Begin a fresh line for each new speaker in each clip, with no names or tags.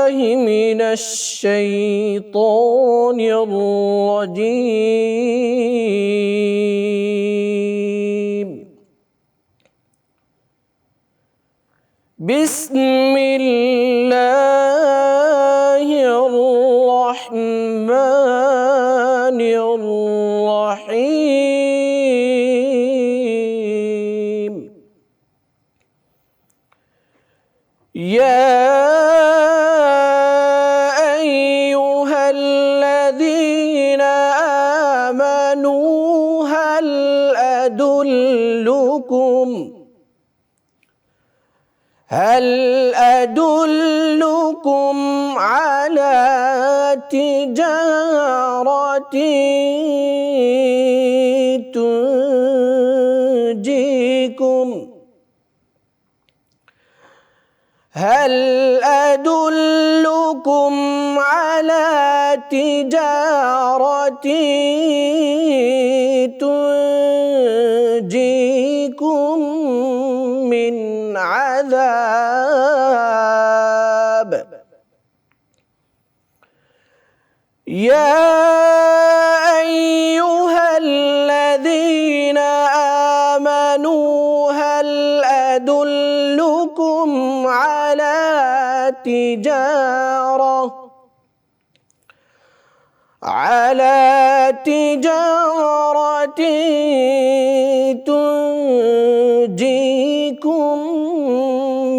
بالله من الشيطان الرجيم. بسم الله الرحمن الرحيم. يا أيها الذين آمنوا هل أدلكم على تجارة تنجيكم هل أدلكم على تجارة تنجيكم من عذاب يا أيها الذين آمنوا هل أدلكم على تجارة تنجيكم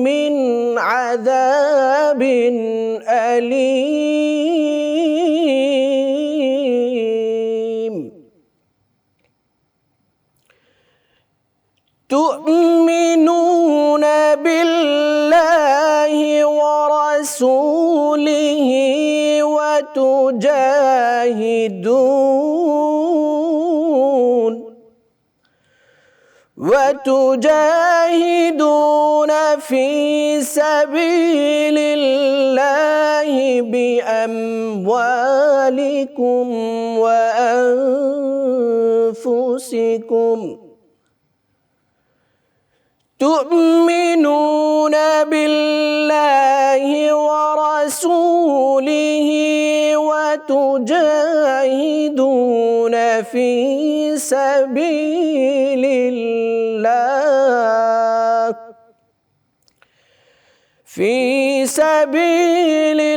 من عذاب أليم تؤمنون بالله ورسوله وتجاهدون في سبيل الله بأموالكم وأنفسكم تؤمنون بالله ورسوله وتجاهدون في سبيل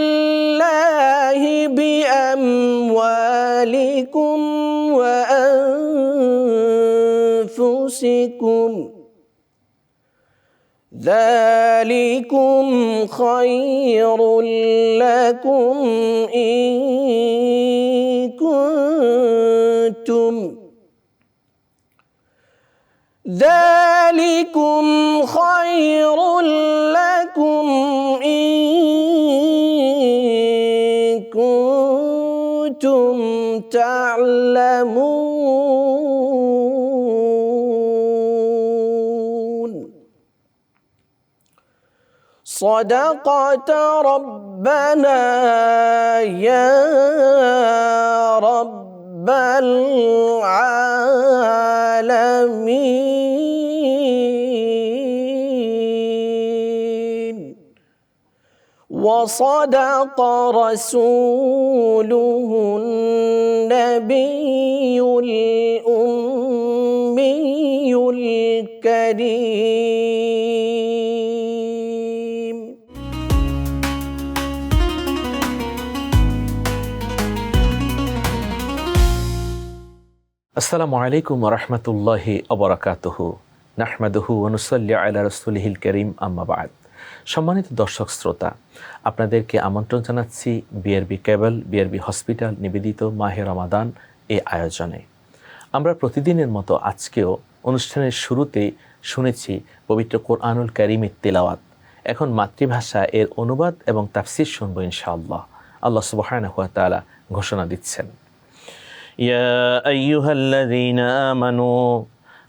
الله بأموالكم وأنفسكم ذلكم خير لكم إن كنتم تعلمون. صدقت ربنا يا رب العالمين وصدق رسوله النبي الأمي الكريم.
আসসালামু আলাইকুম ওয়া রাহমাতুল্লাহি ওয়া বারাকাতুহু নাহমাদুহু ওয়া নুসাল্লি আলা রাসূলিহিল কারীম আম্মা বা'দ। সম্মানিত দর্শক শ্রোতা, আপনাদেরকে আমন্ত্রণ জানাচ্ছি বিআরবি কেবল বিআরবি হসপিটাল নিবেদিত মাহে রমাদান এই আয়োজনে। আমরা প্রতিদিনের মতো আজকেও অনুষ্ঠানের শুরুতেই শুনেছি পবিত্র কোরআনুল কারীমের তিলাওয়াত। এখন মাতৃভাষা এর অনুবাদ এবং তাফসীর শুনবো ইনশাআল্লাহ। আল্লাহ সুবহানাহু ওয়া তাআলা ঘোষণা দিচ্ছেন, ইয়া আইয়ুহাল্লাযীনা আমানু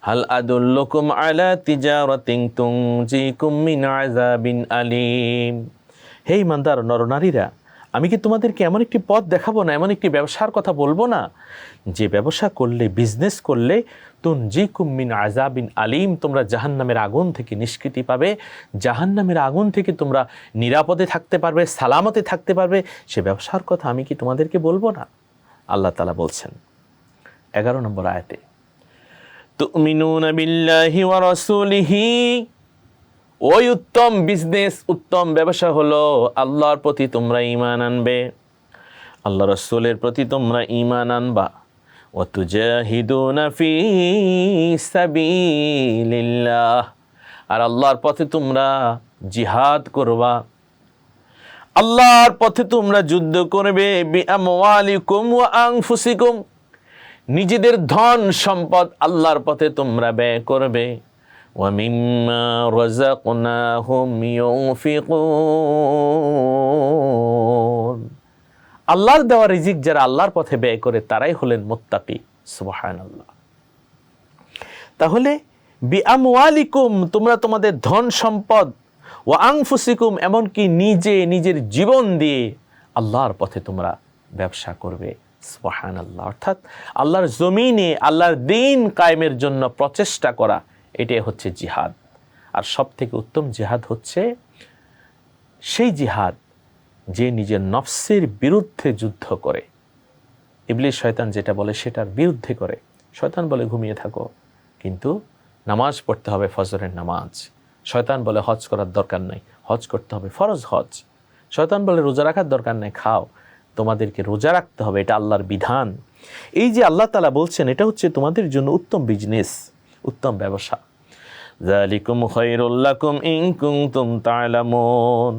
হাল আদুল্লুকুম আলা তিজারাতিন তুনজিকুম মিন আযাবিন আলীম। হে ঈমানদার নরনারীরা, আমি কি তোমাদেরকে এমন একটি পথ দেখাবো না, এমন একটি ব্যবসার কথা বলবো না, যে ব্যবসা করলে, বিজনেস করলে তুনজিকুম মিন আযাবিন আলিম, তোমরা জাহান্নামের আগুন থেকে নিষ্কৃতি পাবে, জাহান্নামের আগুন থেকে তোমরা নিরাপদে থাকতে পারবে, সালামতে থাকতে পারবে। সে ব্যবসার কথা আমি কি তোমাদেরকে বলবো না? আল্লাহ তাআলা বলছেন 11 নম্বর আয়াতে, তুমিনুনা বিল্লাহি ওয়া রাসূলিহি, ওই উত্তম বিজনেস, উত্তম ব্যবসা হলো আল্লাহর প্রতি তোমরা ঈমান আনবে, আল্লাহ রাসূলের প্রতি তোমরা ঈমান আনবা। ওয়া তুজাহিদুনা ফি সাবিলিল্লাহ, আর আল্লাহর পথে তোমরা জিহাদ করবা, আল্লাহর পথে তোমরা যুদ্ধ করবে। বিআমওয়ালিকুম ওয়া আনফুসিকুম, নিজেদের ধন সম্পদ আল্লাহর পথে তোমরা ব্যয় করবে। ওয়া মিম্মা রাযাকনাহুম ইউনফিকুন, আল্লাহর দেওয়া রিজিক যারা আল্লাহর পথে ব্যয় করে তারাই হলেন মুত্তাকি। সুবহানাল্লাহ। তাহলে বিআমওয়ালিকুম, তোমরা তোমাদের ধন সম্পদ, ওয়া আনফুসিকুম, এমনকি নিজের জীবন দিয়ে আল্লাহর পথে তোমরা ব্যবসা করবে। সুবহানাল্লাহ। অর্থাৎ আল্লাহর জমিনে আল্লাহর দ্বীন কায়েমের জন্য প্রচেষ্টা করা, এটাই হচ্ছে জিহাদ। আর সব থেকে উত্তম জিহাদ হচ্ছে সেই জিহাদ যে নিজের নফসের বিরুদ্ধে যুদ্ধ করে। ইবলিস শয়তান যেটা বলে সেটার বিরুদ্ধে করে। শয়তান বলে ঘুমিয়ে থাকো, কিন্তু নামাজ পড়তে হবে ফজরের নামাজ। শয়তান বলে হজ করার দরকার নাই, হজ করতে হবে ফরজ হজ। শয়তান বলে রোজা রাখার দরকার নাই, খাও, তোমাদেরকে রোজা রাখতে হবে, এটা আল্লাহর বিধান। এই যে আল্লাহ তাআলা বলছেন, এটা হচ্ছে তোমাদের জন্য উত্তম বিজনেস, উত্তম ব্যবসা। যালিকুম খায়রুল লাকুম ইন কুনতুম তা'লামুন,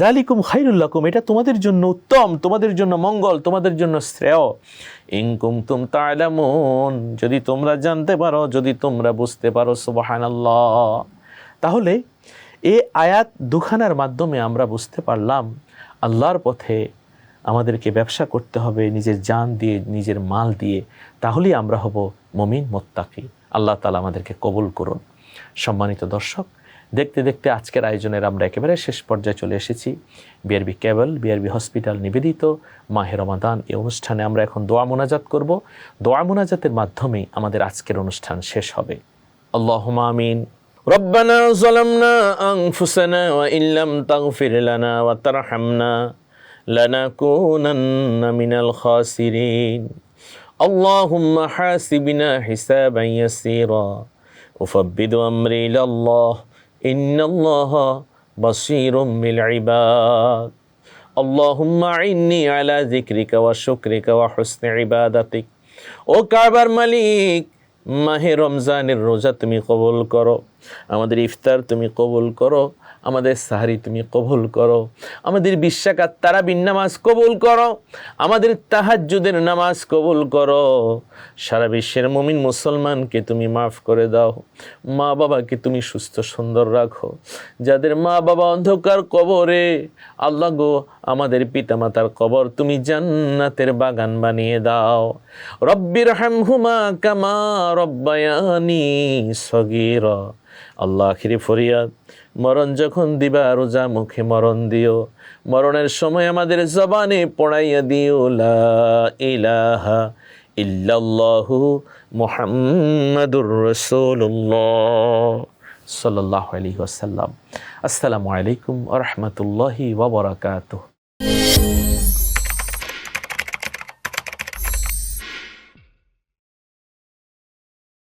যালিকুম খায়রুল লাকুম, এটা তোমাদের জন্য উত্তম, তোমাদের জন্য মঙ্গল, তোমাদের জন্য শ্রেয়। ইন কুনতুম তা'লামুন, যদি তোমরা জানতে পারো, যদি তোমরা বুঝতে পারো। সুবহানাল্লাহ। তাহলে এই আয়াত দুখানার মাধ্যমে আমরা বুঝতে পারলাম আল্লাহর পথে আমাদেরকে ব্যবসা করতে হবে নিজের জান দিয়ে, নিজের মাল দিয়ে, তাহলেই আমরা হব মুমিন মুত্তাকি। আল্লাহ তাআলা আমাদেরকে কবুল করুন। সম্মানিত দর্শক, দেখতে দেখতে আজকের আয়োজনের আমরা একেবারে শেষ পর্যায়ে চলে এসেছি। বিআরবি কেবল, বিআরবি হসপিটাল নিবেদিত মাহে রমাদান এই অনুষ্ঠানে আমরা এখন দোয়া মোনাজাত করব। দোয়া মোনাজাতের মাধ্যমেই আমাদের আজকের অনুষ্ঠান শেষ হবে। আল্লাহুম্মা আমিন। রব্বানা যালামনা আনফুসানা ওয়া ইল্লাম তাগফির লানা ওয়া তারহামনা লানাকুনান্না মিনাল খাসিরিন। আল্লাহুম্মা হাসিবনা হিসাবান ইয়াসীরা উফাব্বিদু আমরি ইলাল্লাহ ইন্নাল্লাহা বাসীরুম বিল ইবাদ। আল্লাহুম্মা আইন্নি আলা যিকরিকা ওয়া শুকরিকা ওয়া হুসনি ইবাদাতিক। ও কাবার মালিক, মাহে রমজানের রোজা তুমি কবুল করো, আমাদের ইফতার তুমি কবুল করো, আমাদের সাহরি তুমি কবুল করো, আমাদের 20 রাকাত তারাবির নামাজ কবুল করো, আমাদের তাহাজ্জুদের নামাজ কবুল করো। সারা বিশ্বের মুমিন মুসলমানকে তুমি মাফ করে দাও। মা বাবাকে তুমি সুস্থ সুন্দর রাখো। যাদের মা বাবা অন্ধকার কবরে, আল্লাহ গো, আমাদের পিতামাতার কবর তুমি জান্নাতের বাগান বানিয়ে দাও। রব্বির হামহুমা কামা রব্বায়ানি সগীরা। আল্লাহ, আখিরি ফরিয়াদ, মরণ যখন দিবা রোজা মুখে মরণ দিও। মরণের সময় আমাদের জবানে পড়াইয়া দিও লা ইলাহা ইল্লাল্লাহু মুহাম্মাদুর রাসূলুল্লাহ সাল্লাল্লাহু আলাইহি ওয়াসাল্লাম। আসসালামু আলাইকুম ওয়া রাহমাতুল্লাহি ওয়া বারাকাতুহু।